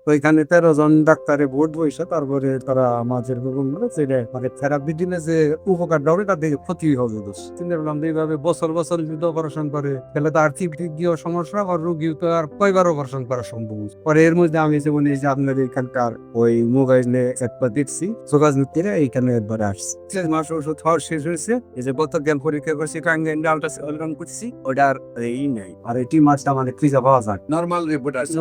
ওইখানে 13 জন ডাক্তারে ভোট বইসা তারপরে তারা আমাদের মানে থেরাপি দিলে যে উপকারটা হবে তার দিকে ক্ষতি হবে দোষ চিন্তা করলাম যে এইভাবে বছর বছর যদি অপারেশন করে তাহলে তো আর্থিক দিক দিয়েও সমস্যা আর রোগীও তো আর কয়বার অপারেশন করা সম্ভব পরে এর মধ্যে আমি যেমন এই যে আপনার এখানকার ওই মোবাইলে একবার দেখছি যোগাযোগ করে এইখানে একবার আসছি 6 মাস ওষুধ খাওয়া শেষ হয়েছে এই যে গত জ্ঞান পরীক্ষা করছি আলট্রাসাউন্ড করছি ওটার এই নেই আর এই মাছটা মানে ফ্রিজে পাওয়া যায় নরমাল রিপোর্ট আছে।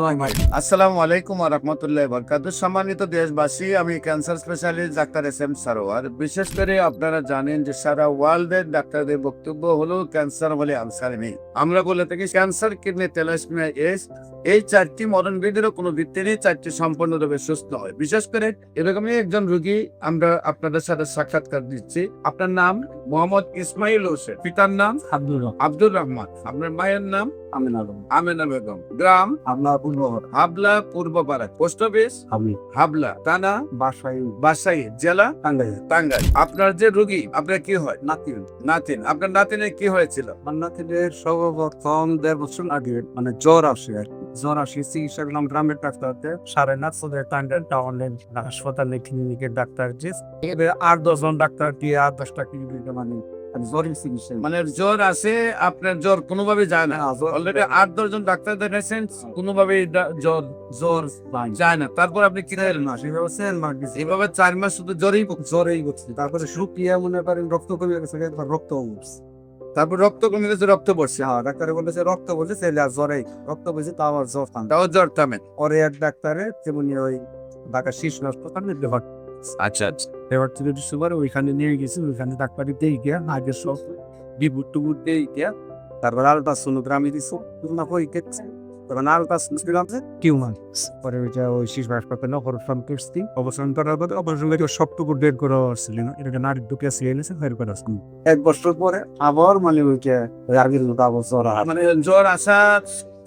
আসসালামু আলাইকুম ওয়া রাহমাতুল্লাহি ওয়া বারাকাতুহু। সম্মানিত দেশবাসী, আমি cancer specialist doctor S M Sarwar. বিশেষ করে আপনারা জানেন যে সারা ওয়ার্ল্ডের ডাক্তারদের বক্তব্য হলো ক্যান্সার হলে আনসার নেই। আমরা বলে থাকি ক্যান্সার, কিডনি, থ্যালাসেমিয়া, এইডস, এই 4টি মরণ ব্যাধিরও কোনো ভিত্তি নেই, 4টি সম্পূর্ণভাবে সুস্থ হয়। বিশেষ করে এরকমই একজন রোগী আমরা আপনাদের সাথে সাক্ষাৎকার দিচ্ছি। আপনার নাম মোহাম্মদ ইসমাইল হোসেন, পিতার নাম আব্দুর রহমান, আপনার মায়ের নাম আমেনা বেগম, গ্রাম হাবলা পূর্বপাড়া, পোস্ট অফিস হাবলা, থানা বাসাই, জেলা টাঙ্গাইল। আপনার যে রোগী, আপনার কি হয়? নাতিন। আপনার নাতিনের কি হয়েছিল? আমার নাতিনের সর্বপ্রথম 1.5 বছর আগে মানে জ্বর আসে আর কি। জ্বর আসে চিকিৎসা করলাম গ্রামের ডাক্তারতে, 9.5 টাঙ্গাইল টাউনের হাসপাতালে ক্লিনিকের ডাক্তার যে 8-10 জন ডাক্তার দিয়ে 8-10টা ক্লিনিকে মানে জ্বরের চিকিৎসা মানে জ্বর আসে, আপনার জ্বর কোনোভাবে যায় না। অলরেডি 8-10 জন ডাক্তার দেখাইছেন, কোনোভাবে জ্বর যায় না। তারপর আপনি কি করলেন? এইভাবে 4 মাস শুধু জ্বরেই করছে। তারপরে শুকিয়ে মনে করেন রক্ত কমে গেছে, রক্ত উঠছে। তারপর রক্ত কমে গেছে, রক্ত পড়ছে। হ্যাঁ, ডাক্তারে বলেছে রক্ত বলছে ছেলে আর জ্বরেই রক্ত বলছে, তাও আবার জ্বর থামে, তাও জ্বর থামে। পরে এক ডাক্তারে যেমন ওই ঢাকা শিশু হাসপাতালে আচ্ছা আচ্ছা। এবার থেকে সুবার ওইখানে নিয়ে গেছি, ওইখানে ডাক্তারি দিয়ে গিয়া আগে সব বিভুট টুবুট দিয়ে গিয়া তারপর আলট্রাসোনোগ্রামে দিছো না কই কেটে তখন আলট্রাসোনোগ্রাম টিউমার পরে ওইটা ওই শিশু হাসপাতালে অপারেশন করছি। অপারেশন করার পরে অপারেশন করে সবটুকু ডেড করা হচ্ছিল না, এটা নারী ঢুকে আসে এনেছে ফের করে আসছি 1 বছর পরে আবার মানে ওইটা আগের মতো আবার জ্বর মানে জ্বর আসা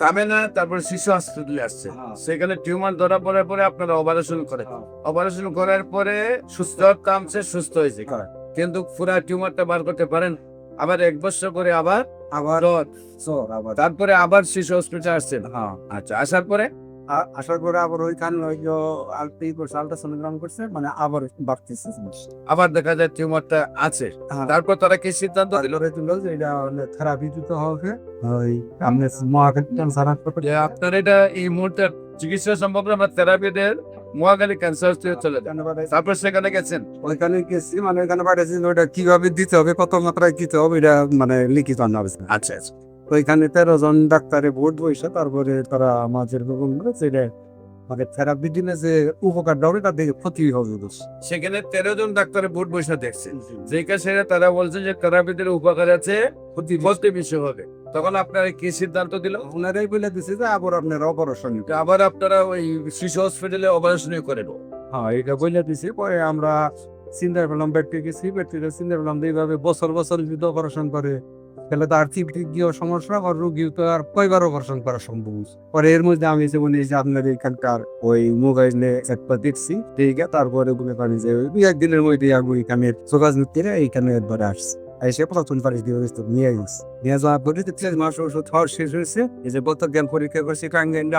থামে না। তারপর শিশু হসপিটালে আসছে, সেখানে টিউমার ধরা পড়ার পরে আপনারা অপারেশন করে, অপারেশন করার পরে জ্বর থামছে, সুস্থ হয়েছে, কিন্তু পুরা টিউমারটা বার করতে পারেন। আবার 1 বছর পরে আবার জ্বর আবার তারপরে আবার শিশু হসপিটাল আসছেন। আচ্ছা, আসার পরে আবার ওইখানে ওই আলট্রাসোনোগ্রাম করছে মানে আবার বাড়তেছে, আবার দেখা যায় টিউমারটা আছে। তারপর তারা কি সিদ্ধান্ত দিল? যে এটা থেরাপি দিতে হবে, ওই আপনি মহাখালী ক্যান্সার হাসপাতাল যে আপনার এটা এই মুহূর্তে চিকিৎসা সম্ভব না, আমরা থেরাপি দিয়ে মহাখালী ক্যান্সার হসপিটালে চলে যায়। তারপর সেখানে গেছেন, ওইখানে গেছি, মানে ওইখানে পাঠাচ্ছি ওইটা কিভাবে দিতে হবে, কত মাত্রায় দিতে হবে, এটা মানে লিখিত আনা হবে। আচ্ছা আচ্ছা। ওইখানে 13 জন ডাক্তারে ভোট বইসা তারপরে তারা আমাদের যে মানে থেরাপি দিলে যে উপকারটা হবে তার দিকে ক্ষতি হবে দোষ। সেখানে 13 জন ডাক্তারের বোর্ড বসে দেখছেন, যে কাছে তারা বলছে যে থেরাপিদের উপকার আছে, ক্ষতি বেশি হবে। তখন আপনারা কি সিদ্ধান্ত দিল? ওনারাই বলে দিছে যে আবার আপনারা অপারেশন, আবার আপনারা ওই শিশু হসপিটালে অপারেশন করেন। হ্যাঁ, এটা বলে দিছে। পরে আমরা চিন্তা করলাম, ব্যক্তি গেছি, ব্যক্তিরা চিন্তা করলাম এইভাবে বছর বছর যদি অপারেশন করে তাহলে তো আর্থিক দিক দিয়েও সমস্যা আর রোগীও তো আর কয়বার অপারেশন করা সম্ভব। পরে এর মধ্যে আমি যেমন এই যে আপনার এখানকার ওই মোবাইলে একবার দেখছি, তারপরে মনে করেন যে ওই 1 দিনের মধ্যে আমি এখানে যোগাযোগ করে এইখানে একবার আসছি, এসে প্রথম পারিশ দিয়ে নিয়ে গেছি। নিয়ে যাওয়ার পরে 6 মাস ওষুধ খাওয়া শেষ হয়েছে। এই যে গত জ্ঞান পরীক্ষা করছি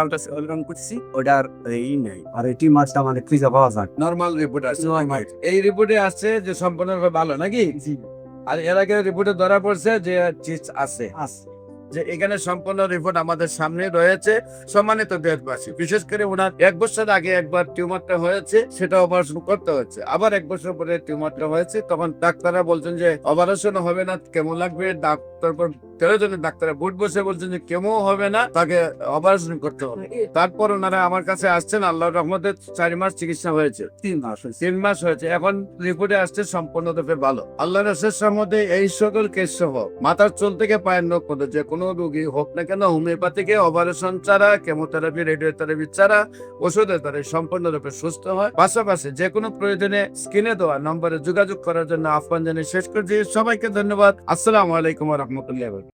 আলট্রাসাউন্ড করছি, ওটার এই নেই আর এই মাছটা মানে ফ্রিজে পাওয়া যায়, নরমাল রিপোর্ট আছে। এই রিপোর্টে আসছে যে সম্পূর্ণভাবে ভালো নাকি? আর এর আগে রিপোর্টে ধরা পড়ছে যে চিজ আছে, যে এখানে সম্পূর্ণ রিপোর্ট আমাদের সামনে রয়েছে। সম্মানিত দেশবাসী, বিশেষ করে ওনার 1 বছর আগে একবার টিউমারটা হয়েছে, সেটা অপারেশন করতে হচ্ছে। আবার 1 বছর পরে টিউমারটা হয়েছে, তখন ডাক্তাররা বলছেন যে অপারেশন হবে না, কেমন লাগবে। তারপর 13 জনের ডাক্তার বুট বসে বলছেন যে কেমন হবে না, তাকে অপারেশন করতে হবে। তারপর ওনারা আমার কাছে আসছেন, আল্লাহর রহমতে 4 মাস চিকিৎসা হয়েছে, 3 মাস হয়েছে। এখন রিপোর্টে আসছে সম্পূর্ণরূপে ভালো। আল্লাহর শেষ মধ্যে এই সকল কেস সহ মাথার চুল থেকে পায়ের নখ পর্যন্ত যে কোনো রোগী হোক না কেন, হোমিওপ্যাথিকে অপারেশন ছাড়া, কেমোথেরাপি, রেডিওথেরাপি ছাড়া, ওষুধের দ্বারা সম্পূর্ণরূপে সুস্থ হয়। পাশাপাশি যে কোনো প্রয়োজনে স্ক্রিনে দেওয়া নম্বরে যোগাযোগ করার জন্য আহ্বান জানিয়ে শেষ করছি। সবাইকে ধন্যবাদ। আসসালামু আলাইকুম ওয়া রাহমাতুল্লাহি।